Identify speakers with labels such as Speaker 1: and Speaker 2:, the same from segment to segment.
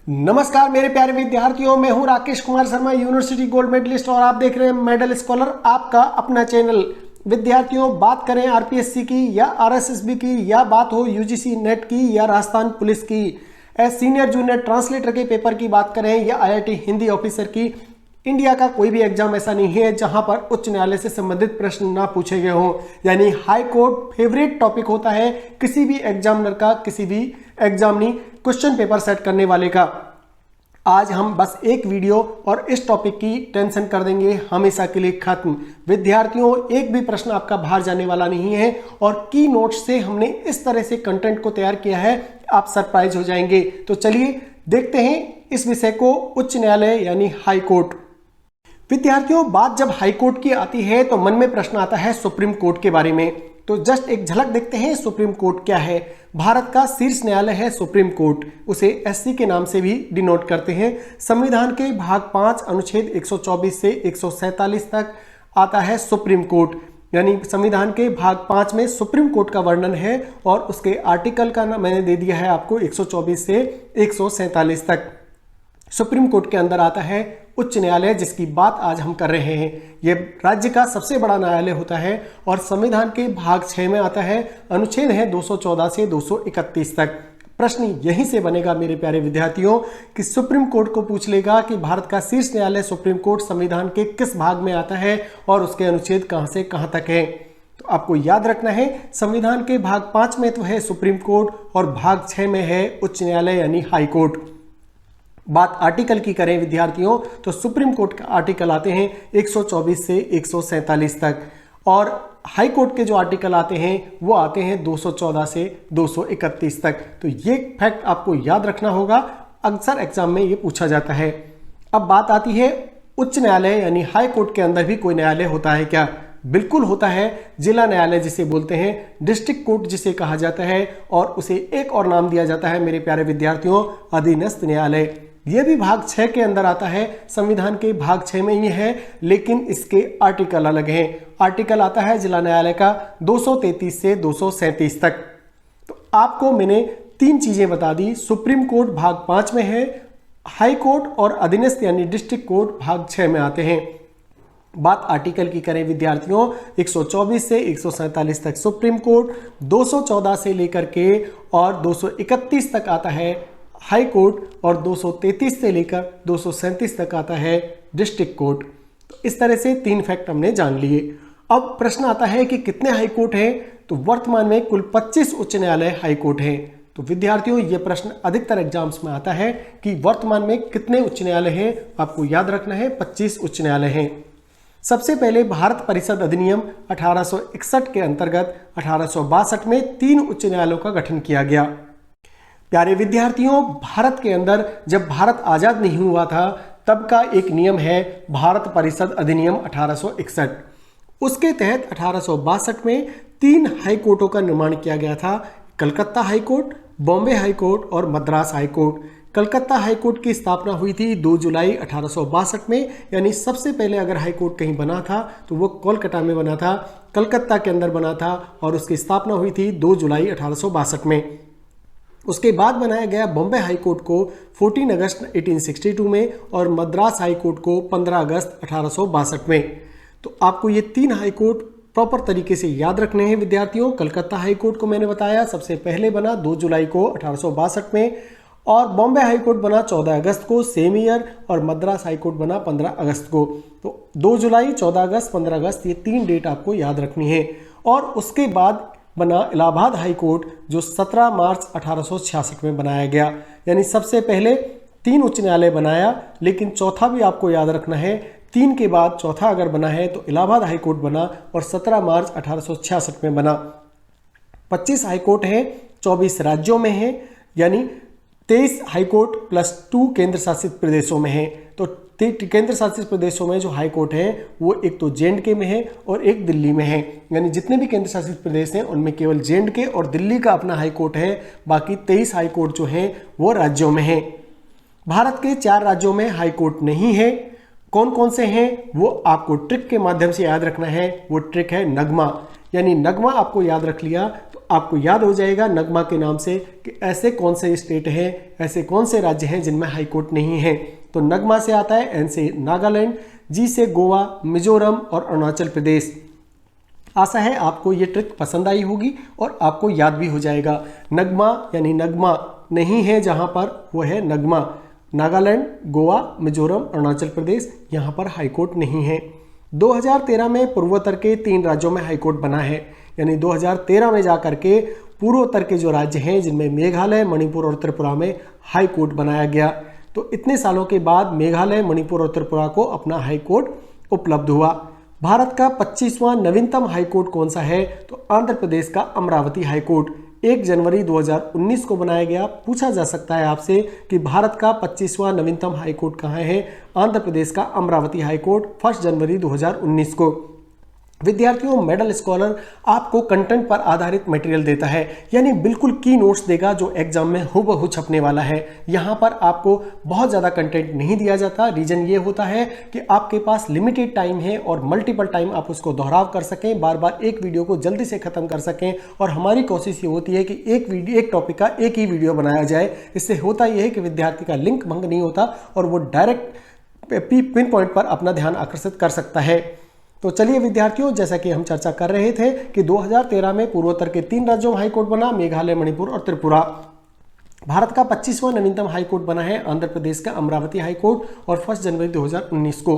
Speaker 1: नमस्कार मेरे प्यारे विद्यार्थियों, मैं हूं Rakesh Kumar Sharma, university gold medallist, और आप देख रहे हैं मेडल स्कॉलर, आपका अपना चैनल। विद्यार्थियों, बात करें आरपीएससी की या आरएसएसबी की, या बात हो यूजीसी नेट की या राजस्थान पुलिस की, सीनियर जूनियर ट्रांसलेटर के पेपर की बात करें या आईआईटी हिंदी ऑफिसर की, इंडिया का कोई भी एग्जाम ऐसा नहीं है जहां पर उच्च न्यायालय से संबंधित प्रश्न ना पूछे गए हों। यानी हाई कोर्ट फेवरेट टॉपिक होता है किसी भी एग्जामिनर का, किसी भी एग्जामिनी क्वेश्चन पेपर सेट करने वाले का। आज हम बस एक वीडियो और इस टॉपिक की टेंशन कर देंगे हमेशा के लिए खत्म। विद्यार्थियों, एक भी प्रश्न आपका बाहर जाने वाला नहीं है, और की नोट्स से हमने इस तरह से कंटेंट को तैयार किया है, आप सरप्राइज हो जाएंगे। तो चलिए देखते हैं इस विषय को, उच्च न्यायालय यानी हाई कोर्ट। विद्यार्थियों, बात जब हाई कोर्ट की आती है तो मन में प्रश्न आता है सुप्रीम कोर्ट के बारे में। तो जस्ट एक झलक देखते हैं सुप्रीम कोर्ट क्या है। भारत का शीर्ष न्यायालय है सुप्रीम कोर्ट, उसे एससी के नाम से भी डिनोट करते हैं। संविधान के भाग 5 अनुच्छेद 124 से 147 तक आता है सुप्रीम कोर्ट। यानी संविधान के भाग 5 में सुप्रीम कोर्ट का वर्णन है, और उसके आर्टिकल का नाम मैंने दे दिया है आपको 124 से 147 तक। सुप्रीम कोर्ट के अंदर आता है उच्च न्यायालय, जिसकी बात आज हम कर रहे हैं। यह राज्य का सबसे बड़ा न्यायालय होता है, और संविधान के भाग 6 में आता है, अनुच्छेद है 214 से 231 तक। प्रश्न यहीं से बनेगा मेरे प्यारे विद्यार्थियों कि सुप्रीम कोर्ट को पूछ लेगा कि भारत का शीर्ष न्यायालय सुप्रीम कोर्ट संविधान के किस भाग में आता है और उसके अनुच्छेद कहां से कहां तक है। तो आपको याद रखना है, संविधान के भाग 5 में तो है सुप्रीम कोर्ट, और भाग 6 में है उच्च न्यायालय यानी हाई कोर्ट। बात आर्टिकल की करें विद्यार्थियों, तो सुप्रीम कोर्ट का आर्टिकल आते हैं 124 से 147 तक, और हाई कोर्ट के जो आर्टिकल आते हैं वो आते हैं 214 से 231 तक। तो ये फैक्ट आपको याद रखना होगा, अक्सर एग्जाम में ये पूछा जाता है। अब बात आती है उच्च न्यायालय यानी हाई कोर्ट के अंदर भी कोई न्यायालय होता है क्या? बिल्कुल होता है। जिला न्यायालय जिसे बोलते हैं, डिस्ट्रिक्ट कोर्ट जिसे कहा जाता है, और उसे एक और नाम दिया जाता है मेरे प्यारे विद्यार्थियों, अधीनस्थ न्यायालय। यह भी भाग 6 के अंदर आता है, संविधान के भाग 6 में ये है, लेकिन इसके आर्टिकल अलग हैं। आर्टिकल आता है जिला न्यायालय का 233 से 237 तक। तो आपको मैंने 3 चीजें बता दी। सुप्रीम कोर्ट भाग 5 में है, हाई कोर्ट और अधीनस्थ यानी डिस्ट्रिक्ट कोर्ट भाग 6 में आते हैं। बात आर्टिकल की करें विद्यार्थियों, 124 से 147 तक सुप्रीम कोर्ट, 214 से लेकर के और 231 तक आता है हाई कोर्ट, और 233 से लेकर 237 तक आता है डिस्ट्रिक्ट कोर्ट। तो इस तरह से 3 फैक्ट हमने जान लिए। अब प्रश्न आता है कि कितने हाई कोर्ट हैं? तो वर्तमान में कुल 25 उच्च न्यायालय हाई कोर्ट हैं। तो विद्यार्थियों, यह प्रश्न अधिकतर एग्जाम्स में आता है कि वर्तमान में कितने उच्च न्यायालय हैं। आपको याद रखना है 25 उच्च न्यायालय हैं। सबसे पहले भारत परिषद अधिनियम 1861 के अंतर्गत 1862 में 3 उच्च न्यायालयों का गठन किया गया। प्यारे विद्यार्थियों, भारत के अंदर जब भारत आजाद नहीं हुआ था तब का एक नियम है भारत परिषद अधिनियम 1861। उसके तहत 1862 में 3 हाई कोर्टों का निर्माण किया गया था, Calcutta high court, Bombay high court और Madras high court. Calcutta high court की स्थापना हुई थी 2 जुलाई 1862 में, यानी सबसे पहले अगर हाई कोर्ट कहीं बना था तो वो कोलकाता में बना था, कलकत्ता के अंदर बना था, और उसकी स्थापना हुई थी 2 जुलाई 1862 में। उसके बाद बनाया गया बॉम्बे हाई कोर्ट को 14 अगस्त 1862 में, और मद्रास हाई कोर्ट को 15 अगस्त 1862 में। तो आपको ये 3 हाई कोर्ट प्रॉपर तरीके से याद रखने हैं विद्यार्थियों। कलकत्ता हाई कोर्ट को मैंने बताया सबसे पहले बना 2 जुलाई को 1862 में, और बॉम्बे हाई कोर्ट बना 14 अगस्त को सेम ईयर, और मद्रास हाई कोर्ट बना 15 अगस्त को। तो 2 जुलाई, 14 अगस्त, 15 अगस्त, ये 3 डेट आपको याद रखनी है। और उसके बाद बना इलाहाबाद हाई कोर्ट, जो 17 मार्च 1866 में बनाया गया। यानी सबसे पहले 3 उच्च न्यायालय बनाया, लेकिन चौथा भी आपको याद रखना है, 3 के बाद चौथा अगर बना है तो इलाहाबाद हाई कोर्ट बना, और 17 मार्च 1866 में बना। 25 हाई कोर्ट हैं, 24 राज्यों में हैं, यानी 23 हाई कोर्ट प्लस 2 केंद्र शासित प्रदेशों में है। तो केंद्र शासित प्रदेशों में जो हाई कोर्ट है वो एक तो जे.एंड.के में है और एक दिल्ली में है। यानी जितने भी केंद्र शासित प्रदेश हैं उनमें केवल जे.एंड.के और दिल्ली का अपना हाई कोर्ट है, बाकी 23 हाई कोर्ट जो हैं वो राज्यों में हैं। भारत के 4 राज्यों में हाई कोर्ट नहीं है। कौन कौन से हैं वो आपको ट्रिक के माध्यम से याद रखना है। वो ट्रिक है नगमा। यानी नगमा आपको याद रख लिया तो आपको याद हो जाएगा नगमा के नाम से कि ऐसे कौन से स्टेट हैं, ऐसे कौन से राज्य हैं जिनमें हाई कोर्ट नहीं है। तो नगमा से आता है, एन से नागालैंड, जी से गोवा, मिजोरम और अरुणाचल प्रदेश। आशा है आपको ये ट्रिक पसंद आई होगी और आपको याद भी हो जाएगा। नगमा यानी नगमा नहीं है जहां पर, वो है नगमा। नागालैंड, गोवा, मिजोरम, अरुणाचल प्रदेश, यहाँ पर हाईकोर्ट नहीं है। 2013 में पूर्वोत्तर के 3 राज्यों में हाईकोर्ट बना है, यानी 2013 में जाकर के पूर्वोत्तर के जो राज्य हैं जिनमें मेघालय, मणिपुर और त्रिपुरा में हाईकोर्ट बनाया गया। तो इतने सालों के बाद मेघालय, मणिपुर और त्रिपुरा को अपना हाईकोर्ट उपलब्ध हुआ। भारत का 25वां नवीनतम हाईकोर्ट कौन सा है? तो आंध्र प्रदेश का अमरावती हाईकोर्ट 1 जनवरी 2019 को बनाया गया। पूछा जा सकता है आपसे कि भारत का 25वां नवीनतम हाईकोर्ट कहाँ है? आंध्र प्रदेश का अमरावती हाईकोर्ट 1 जनवरी 2019 को। विद्यार्थियों, मेडल स्कॉलर आपको कंटेंट पर आधारित मटेरियल देता है, यानी बिल्कुल की नोट्स देगा जो एग्जाम में हूबहू छपने वाला है। यहाँ पर आपको बहुत ज़्यादा कंटेंट नहीं दिया जाता। रीजन ये होता है कि आपके पास लिमिटेड टाइम है और मल्टीपल टाइम आप उसको दोहराव कर सकें, बार बार एक वीडियो को जल्दी से खत्म कर सकें। और हमारी कोशिश ये होती है कि एक टॉपिक का एक ही वीडियो बनाया जाए। इससे होता यह है कि विद्यार्थी का लिंक भंग नहीं होता और वो डायरेक्ट पिन पॉइंट पर अपना ध्यान आकर्षित कर सकता है। तो चलिए विद्यार्थियों, जैसा कि हम चर्चा कर रहे थे कि 2013 में पूर्वोत्तर के 3 राज्यों में हाईकोर्ट बना, मेघालय, मणिपुर और त्रिपुरा। भारत का 25वां नवीनतम हाईकोर्ट बना है आंध्र प्रदेश का अमरावती हाईकोर्ट और 1 जनवरी 2019 को।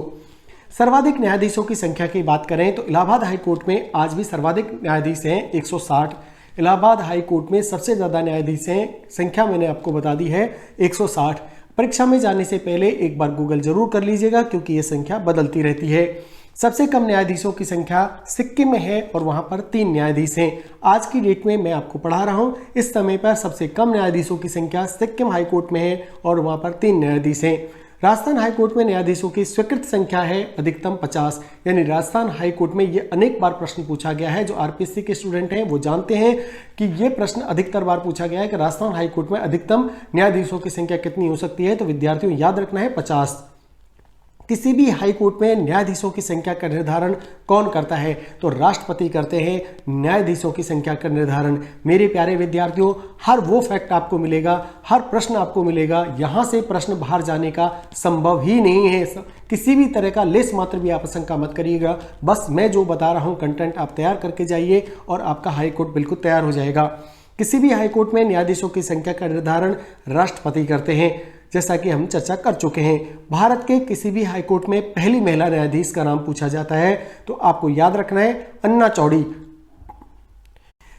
Speaker 1: सर्वाधिक न्यायाधीशों की संख्या की बात करें तो इलाहाबाद हाईकोर्ट में आज भी सर्वाधिक न्यायाधीश हैं 160। इलाहाबाद हाईकोर्ट में सबसे ज्यादा न्यायाधीश हैं, संख्या मैंने आपको बता दी है 160। परीक्षा में जाने से पहले एक बार गूगल जरूर कर लीजिएगा क्योंकि ये संख्या बदलती रहती है। सबसे कम न्यायाधीशों की संख्या सिक्किम में है और वहां पर 3 न्यायाधीश हैं। आज की डेट में मैं आपको पढ़ा रहा हूं, इस समय पर सबसे कम न्यायाधीशों की संख्या सिक्किम हाईकोर्ट में है और वहां पर 3 न्यायाधीश हैं। राजस्थान हाईकोर्ट में न्यायाधीशों की स्वीकृत संख्या है अधिकतम 50, यानी राजस्थान हाईकोर्ट में ये अनेक बार प्रश्न पूछा गया है। जो आरपीएससी के स्टूडेंट हैं वो जानते हैं कि ये प्रश्न अधिकतर बार पूछा गया है कि राजस्थान हाईकोर्ट में अधिकतम न्यायाधीशों की संख्या कितनी हो सकती है। तो विद्यार्थियों याद रखना है 50। किसी भी हाई कोर्ट में न्यायाधीशों की संख्या का निर्धारण कौन करता है? तो राष्ट्रपति करते हैं न्यायाधीशों की संख्या का निर्धारण। मेरे प्यारे विद्यार्थियों, हर वो फैक्ट आपको मिलेगा, हर प्रश्न आपको मिलेगा, यहां से प्रश्न बाहर जाने का संभव ही नहीं है। किसी भी तरह का लेस मात्र भी आप आशंका मत करिएगा। बस मैं जो बता रहा हूं कंटेंट आप तैयार करके जाइए और आपका हाई कोर्ट बिल्कुल तैयार हो जाएगा। किसी भी हाई कोर्ट में न्यायाधीशों की संख्या का निर्धारण राष्ट्रपति करते हैं, जैसा कि हम चर्चा कर चुके हैं। भारत के किसी भी हाईकोर्ट में पहली महिला न्यायाधीश का नाम पूछा जाता है तो आपको याद रखना है अन्ना चौड़ी।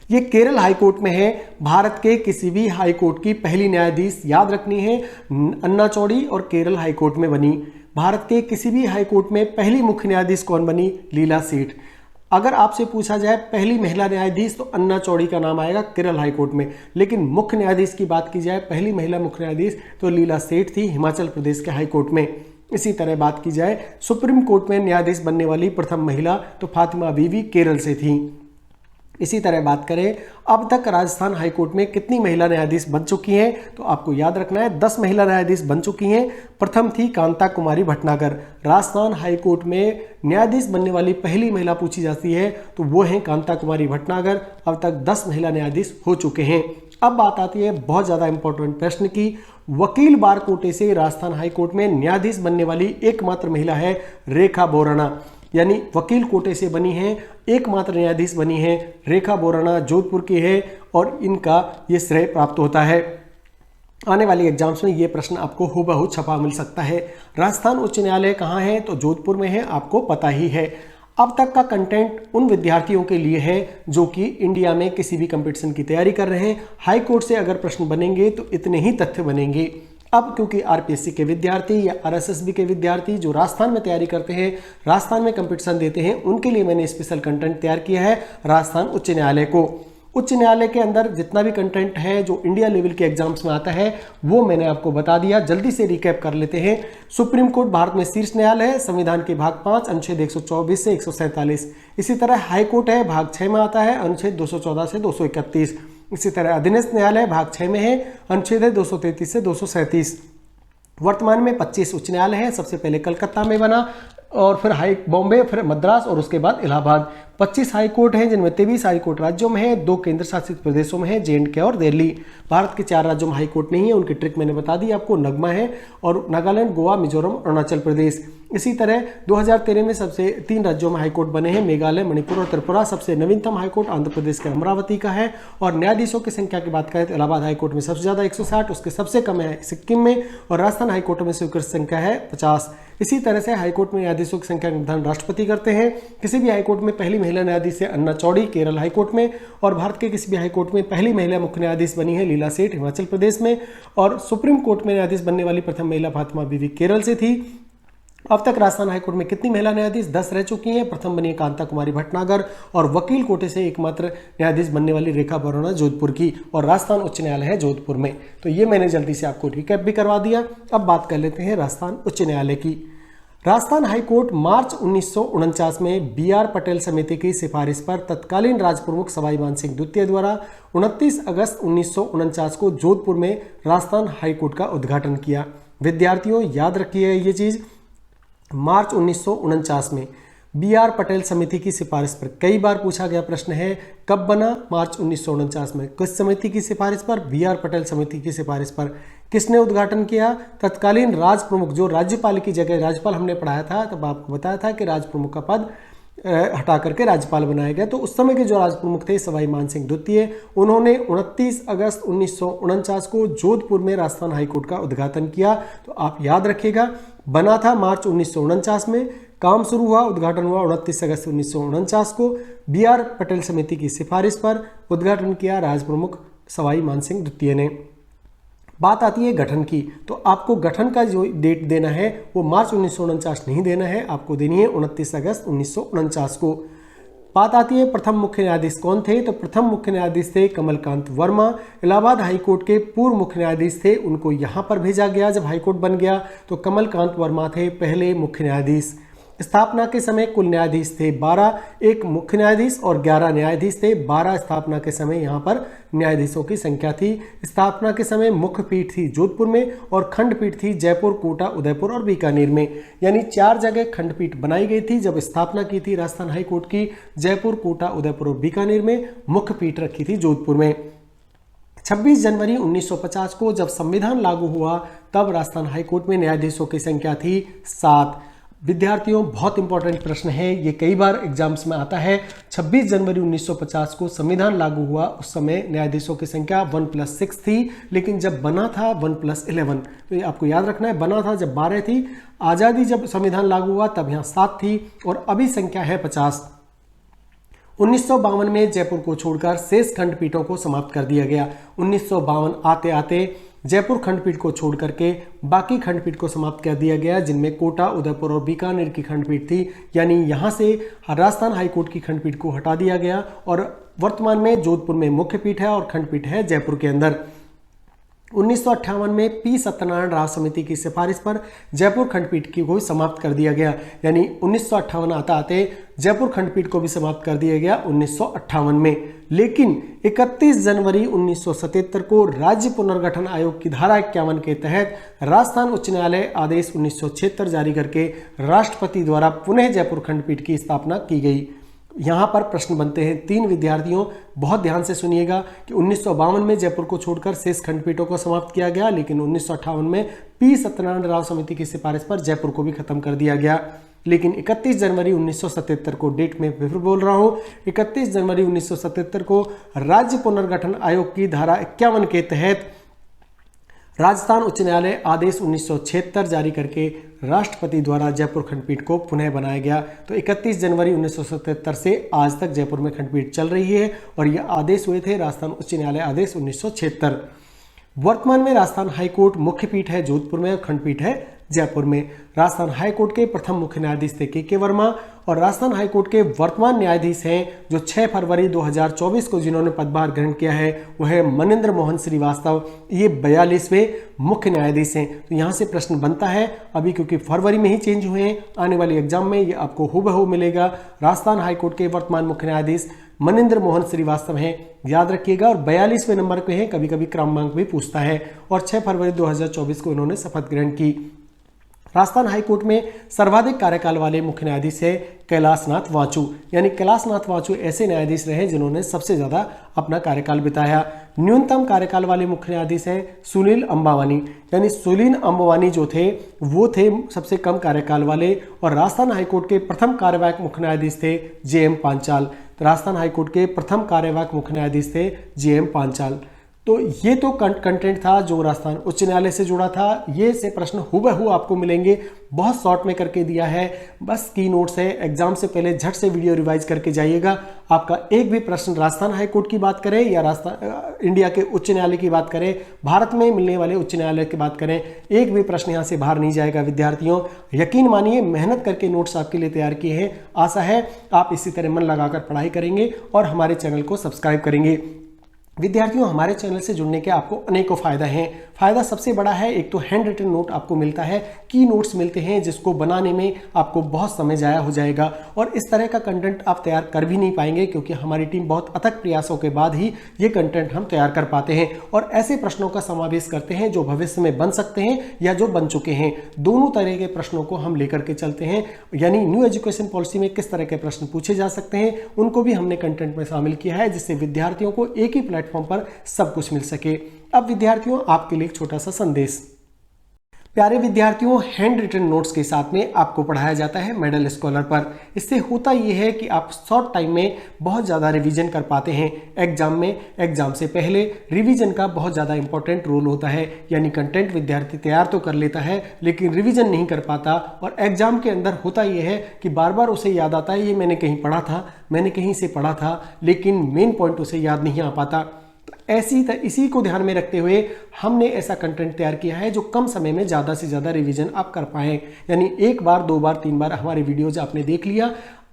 Speaker 1: ये केरल हाईकोर्ट में है। भारत के किसी भी हाईकोर्ट की पहली न्यायाधीश याद रखनी है अन्ना चौड़ी और केरल हाईकोर्ट में बनी। भारत के किसी भी हाईकोर्ट में पहली मुख्य न्यायाधीश कौन बनी? लीला सेठ। अगर आपसे पूछा जाए पहली महिला न्यायाधीश तो अन्ना चौड़ी का नाम आएगा केरल हाईकोर्ट में, लेकिन मुख्य न्यायाधीश की बात की जाए पहली महिला मुख्य न्यायाधीश तो लीला सेठ थी हिमाचल प्रदेश के हाईकोर्ट में। इसी तरह बात की जाए सुप्रीम कोर्ट में न्यायाधीश बनने वाली प्रथम महिला तो फातिमा बीवी केरल से थी। इसी तरह बात करें अब तक राजस्थान हाईकोर्ट में कितनी महिला न्यायाधीश बन चुकी हैं तो आपको याद रखना है 10 महिला न्यायाधीश बन चुकी हैं। प्रथम थी कांता कुमारी भटनागर। राजस्थान हाईकोर्ट में न्यायाधीश बनने वाली पहली महिला पूछी जाती है तो वो है कांता कुमारी भटनागर। अब तक 10 महिला न्यायाधीश हो चुके हैं। अब बात आती है बहुत ज्यादा इंपॉर्टेंट प्रश्न की। वकील बार कोटे से राजस्थान हाईकोर्ट में न्यायाधीश बनने वाली एकमात्र महिला है रेखा बोराना, यानी वकील कोटे से बनी है, एकमात्र न्यायाधीश बनी है रेखा बोराना, जोधपुर की है और इनका ये श्रेय प्राप्त होता है। आने वाली एग्जाम्स में ये प्रश्न आपको हूबहू छपा मिल सकता है। राजस्थान उच्च न्यायालय कहाँ है? तो जोधपुर में है, आपको पता ही है। अब तक का कंटेंट उन विद्यार्थियों के लिए है जो कि इंडिया में किसी भी कंपटीशन की तैयारी कर रहे हैं। हाई कोर्ट से अगर प्रश्न बनेंगे तो इतने ही तथ्य बनेंगे। अब क्योंकि आरपीएससी के विद्यार्थी या आरएसएसबी के विद्यार्थी जो राजस्थान में तैयारी करते हैं, राजस्थान में कंपटीशन देते हैं, उनके लिए मैंने स्पेशल कंटेंट तैयार किया है राजस्थान उच्च न्यायालय को। उच्च न्यायालय के अंदर जितना भी कंटेंट है जो इंडिया लेवल के एग्जाम्स में आता है वो मैंने आपको बता दिया। जल्दी से रिकैप कर लेते हैं। सुप्रीम कोर्ट भारत में शीर्ष न्यायालय है, संविधान के भाग 5 अनुच्छेद 124 से 147। इसी तरह हाई कोर्ट है, भाग 6 में आता है, अनुच्छेद 214 से 231। इसी तरह अधीनस्थ न्यायालय भाग 6 में है, अनुच्छेद है 233 से 237। वर्तमान में 25 उच्च न्यायालय है। सबसे पहले कलकत्ता में बना और फिर हाई बॉम्बे, फिर मद्रास और उसके बाद इलाहाबाद। 25 हाई कोर्ट हैं, जिनमें 23 हाई कोर्ट राज्यों में है, 2 केंद्र शासित प्रदेशों में है, J&K और दिल्ली। भारत के 4 राज्यों में हाई कोर्ट नहीं है, उनकी ट्रिक मैंने बता दी आपको, नगमा है और नागालैंड, गोवा, मिजोरम, अरुणाचल प्रदेश। इसी तरह 2013 में सबसे 3 राज्यों में हाईकोर्ट बने हैं, मेघालय, मणिपुर और त्रिपुरा। सबसे नवीनतम हाईकोर्ट आंध्र प्रदेश के अमरावती का है। और न्यायाधीशों की संख्या की बात करें तो इलाहाबाद हाईकोर्ट में सबसे ज्यादा 160, उसके सबसे कम है सिक्किम में, और राजस्थान हाईकोर्ट में स्वीकृत संख्या है 50। इसी तरह से हाईकोर्ट में न्यायाधीशों की संख्या का निर्धारण राष्ट्रपति करते हैं। किसी भी हाईकोर्ट में पहली महिला न्यायाधीश है अन्ना चौड़ी, केरल हाईकोर्ट में, और भारत के किसी भी हाईकोर्ट में पहली महिला मुख्य न्यायाधीश बनी है लीला सेठ, हिमाचल प्रदेश में। और सुप्रीम कोर्ट में न्यायाधीश बनने वाली प्रथम महिला फातिमा बीवी केरल से थी। अब तक राजस्थान हाईकोर्ट में कितनी महिला न्यायाधीश? 10 रह चुकी हैं। प्रथम बनी कांता कुमारी भटनागर, और वकील कोटे से एकमात्र न्यायाधीश बनने वाली रेखा बरोरा जोधपुर की, और राजस्थान उच्च न्यायालय है जोधपुर में। तो ये मैंने जल्दी से आपको रिकैप भी करवा दिया। अब बात कर लेते हैं राजस्थान उच्च न्यायालय की। राजस्थान हाईकोर्ट मार्च 1949 में BR पटेल समिति की सिफारिश पर तत्कालीन राजप्रमुख सवाई मानसिंह द्वितीय द्वारा 29 अगस्त 1949 को जोधपुर में राजस्थान हाईकोर्ट का उद्घाटन किया। विद्यार्थियों याद रखिए ये चीज, मार्च 1949 में BR पटेल समिति की सिफारिश पर, कई बार पूछा गया प्रश्न है कब बना? मार्च 1949 में। किस समिति की सिफारिश पर? BR पटेल समिति की सिफारिश पर। किसने उद्घाटन किया? तत्कालीन राज प्रमुख, जो राज्यपाल की जगह, राज्यपाल हमने पढ़ाया था तब आपको बताया था कि राज प्रमुख का पद हटा करके राज्यपाल बनाया गया। तो उस समय के जो राज प्रमुख थे सवाई मानसिंह द्वितीय, उन्होंने 29 अगस्त 1949 को जोधपुर में राजस्थान हाईकोर्ट का उद्घाटन किया। तो आप याद रखिएगा, बना था मार्च 1949 में, काम शुरू हुआ, उद्घाटन हुआ 29 अगस्त 1949 को। BR पटेल समिति की सिफारिश पर उद्घाटन किया राज प्रमुख सवाई मानसिंह द्वितीय ने। बात आती है गठन की, तो आपको गठन का जो डेट देना है वो मार्च 1949 नहीं देना है, आपको देनी है 29 अगस्त 1949 को। बात आती है प्रथम मुख्य न्यायाधीश कौन थे, तो प्रथम मुख्य न्यायाधीश थे कमलकांत वर्मा। इलाहाबाद हाईकोर्ट के पूर्व मुख्य न्यायाधीश थे, उनको यहाँ पर भेजा गया जब हाईकोर्ट बन गया, तो कमलकांत वर्मा थे पहले मुख्य न्यायाधीश। स्थापना के समय कुल न्यायाधीश थे 12, एक मुख्य न्यायाधीश और 11 न्यायाधीश थे। 12 स्थापना के समय यहाँ पर न्यायाधीशों की संख्या थी। स्थापना के समय मुख्य पीठ थी जोधपुर में, और खंडपीठ थी जयपुर, कोटा, उदयपुर और बीकानेर में। यानी 4 जगह खंडपीठ बनाई गई थी जब स्थापना की थी राजस्थान हाईकोर्ट की। जयपुर, कोटा, उदयपुर और बीकानेर में मुख्य पीठ रखी थी जोधपुर में। 26 जनवरी 1950 को जब संविधान लागू हुआ तब राजस्थान हाईकोर्ट में न्यायाधीशों की संख्या थी 7। विद्यार्थियों बहुत इंपॉर्टेंट प्रश्न है, ये कई बार एग्जाम्स में आता है। 26 जनवरी 1950 को संविधान लागू हुआ, उस समय न्यायाधीशों की संख्या 1+6 थी, लेकिन जब बना था 1+11। तो ये आपको याद रखना है, बना था जब 12 थी, आज़ादी जब संविधान लागू हुआ तब यहाँ 7 थी, और अभी संख्या है 50। 1952 में जयपुर को छोड़कर शेष खंडपीठों को समाप्त कर दिया गया। 1952 आते आते जयपुर खंडपीठ को छोड़ करके बाकी खंडपीठ को समाप्त कर दिया गया, जिनमें कोटा, उदयपुर और बीकानेर की खंडपीठ थी। यानी यहाँ से राजस्थान हाईकोर्ट की खंडपीठ को हटा दिया गया, और वर्तमान में जोधपुर में मुख्य पीठ है और खंडपीठ है जयपुर के अंदर। 1958 में P सत्यनारायण राव समिति की सिफारिश पर जयपुर खंडपीठ की को समाप्त कर दिया गया। यानी 1958 आता आते जयपुर खंडपीठ को भी समाप्त कर दिया गया 1958 में। लेकिन 31 जनवरी 1977 को राज्य पुनर्गठन आयोग की धारा 51 के तहत राजस्थान उच्च न्यायालय आदेश 1976 जारी करके राष्ट्रपति द्वारा पुनः जयपुर खंडपीठ की स्थापना की गई। यहाँ पर प्रश्न बनते हैं 3 विद्यार्थियों, बहुत ध्यान से सुनिएगा कि 1952 में जयपुर को छोड़कर शेष खंडपीठों को समाप्त किया गया, लेकिन 1958 में P सत्यनारायण राव समिति की सिफारिश पर जयपुर को भी खत्म कर दिया गया। लेकिन 31 जनवरी 1977 को, डेट में फिर बोल रहा हूँ, 31 जनवरी 1977 को राज्य पुनर्गठन आयोग की धारा 51 के तहत राजस्थान उच्च न्यायालय आदेश 1976 जारी करके राष्ट्रपति द्वारा जयपुर खंडपीठ को पुनः बनाया गया। तो 31 जनवरी 1977 से आज तक जयपुर में खंडपीठ चल रही है, और यह आदेश हुए थे राजस्थान उच्च न्यायालय आदेश 1976। वर्तमान में राजस्थान हाईकोर्ट मुख्य पीठ है जोधपुर में और खंडपीठ है जयपुर में। राजस्थान हाईकोर्ट के प्रथम मुख्य न्यायाधीश थे के वर्मा, और राजस्थान हाईकोर्ट के वर्तमान न्यायाधीश हैं जो 6 फरवरी 2024 को जिन्होंने पदभार ग्रहण किया है वो है मनिंद्र मोहन श्रीवास्तव। ये 42वें मुख्य न्यायाधीश हैं। तो यहाँ से प्रश्न बनता है, अभी क्योंकि फरवरी में ही चेंज हुए हैं, आने वाले एग्जाम में ये आपको हूबहू मिलेगा। राजस्थान हाईकोर्ट के वर्तमान मुख्य न्यायाधीश मनिंद्र मोहन श्रीवास्तव हैं, याद रखिएगा, और 42वें नंबर पे हैं, कभी कभी क्रमांक भी पूछता है, और 6 फरवरी 2024 को इन्होंने शपथ ग्रहण की। राजस्थान हाईकोर्ट में सर्वाधिक कार्यकाल वाले मुख्य न्यायाधीश है कैलाशनाथ वाचू, यानी कैलाशनाथ वाचू ऐसे न्यायाधीश रहे जिन्होंने सबसे ज्यादा अपना कार्यकाल बिताया। न्यूनतम कार्यकाल वाले मुख्य न्यायाधीश हैं सुनील अंबावानी, यानी सुनील अंबावानी जो थे वो थे सबसे कम कार्यकाल वाले। और राजस्थान हाईकोर्ट के प्रथम कार्यवाहक मुख्य न्यायाधीश थे JM पांचाल। राजस्थान हाईकोर्ट के प्रथम कार्यवाहक मुख्य न्यायाधीश थे JM पांचाल। तो ये तो कंटेंट था जो राजस्थान उच्च न्यायालय से जुड़ा था। ये से प्रश्न हुबहू आपको मिलेंगे, बहुत शॉर्ट में करके दिया है, बस की नोट्स है। एग्जाम से पहले झट से वीडियो रिवाइज करके जाइएगा। आपका एक भी प्रश्न राजस्थान हाईकोर्ट की बात करें या राजस्थान इंडिया के उच्च न्यायालय की बात करें, भारत में मिलने वाले उच्च न्यायालय की बात करें, एक भी प्रश्न यहाँ से बाहर नहीं जाएगा विद्यार्थियों। यकीन मानिए, मेहनत करके नोट्स आपके लिए तैयार किए हैं। आशा है आप इसी तरह मन लगाकर पढ़ाई करेंगे और हमारे चैनल को सब्सक्राइब करेंगे। विद्यार्थियों, हमारे चैनल से जुड़ने के आपको अनेकों फायदा हैं। फायदा सबसे बड़ा है, एक तो हैंड रिटन नोट आपको मिलता है, की नोट्स मिलते हैं जिसको बनाने में आपको बहुत समय जाया हो जाएगा और इस तरह का कंटेंट आप तैयार कर भी नहीं पाएंगे, क्योंकि हमारी टीम बहुत अथक प्रयासों के बाद ही ये कंटेंट हम तैयार कर पाते हैं और ऐसे प्रश्नों का समावेश करते हैं जो भविष्य में बन सकते हैं या जो बन चुके हैं। दोनों तरह के प्रश्नों को हम लेकर के चलते हैं, यानी न्यू एजुकेशन पॉलिसी में किस तरह के प्रश्न पूछे जा सकते हैं उनको भी हमने कंटेंट में शामिल किया है, जिससे विद्यार्थियों को एक ही प्लेटफॉर्म पर सब कुछ मिल सके। अब विद्यार्थियों, आपके लिए एक छोटा सा संदेश। प्यारे विद्यार्थियों, हैंड रिटन नोट्स के साथ में आपको पढ़ाया जाता है मेडल स्कॉलर पर। इससे होता यह है कि आप शॉर्ट टाइम में बहुत ज़्यादा रिवीजन कर पाते हैं। एग्जाम में, एग्जाम से पहले रिवीजन का बहुत ज़्यादा इंपॉर्टेंट रोल होता है, यानी कंटेंट विद्यार्थी तैयार तो कर लेता है लेकिन रिवीजन नहीं कर पाता और एग्जाम के अंदर होता यह है कि बार बार उसे याद आता है ये मैंने कहीं पढ़ा था, मैंने कहीं से पढ़ा था, लेकिन मेन पॉइंट उसे याद नहीं आ पाता। इसी को ध्यान में रखते हुए हमने ऐसा कंटेंट तैयार किया है जो कम समय में ज़्यादा से ज़्यादा रिवीजन आप कर पाएं। यानी एक बार, दो बार, तीन बार हमारे वीडियोज आपने देख लिया,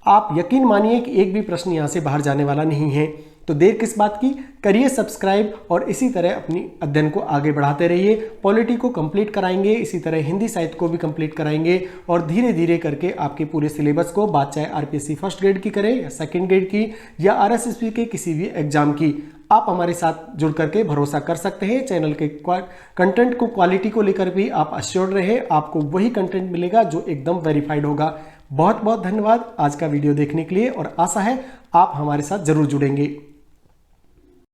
Speaker 1: आप यकीन मानिए कि एक भी प्रश्न यहाँ से बाहर जाने वाला नहीं है। तो देर किस बात की, करिए सब्सक्राइब और इसी तरह अपनी अध्ययन को आगे बढ़ाते रहिए। पॉलिटी को कंप्लीट कराएंगे, इसी तरह हिंदी साहित्य को भी कंप्लीट कराएंगे और धीरे धीरे करके आपके पूरे सिलेबस को, बात चाहे RPSC फर्स्ट ग्रेड की करें या सेकंड ग्रेड की या RSSB के किसी भी एग्जाम की, आप हमारे साथ जुड़ करके भरोसा कर सकते हैं। चैनल के कंटेंट को, क्वालिटी को लेकर भी आप अश्योर्ड रहे, आपको वही कंटेंट मिलेगा जो एकदम वेरीफाइड होगा। बहुत बहुत धन्यवाद आज का वीडियो देखने के लिए और आशा है आप हमारे साथ जरूर जुड़ेंगे।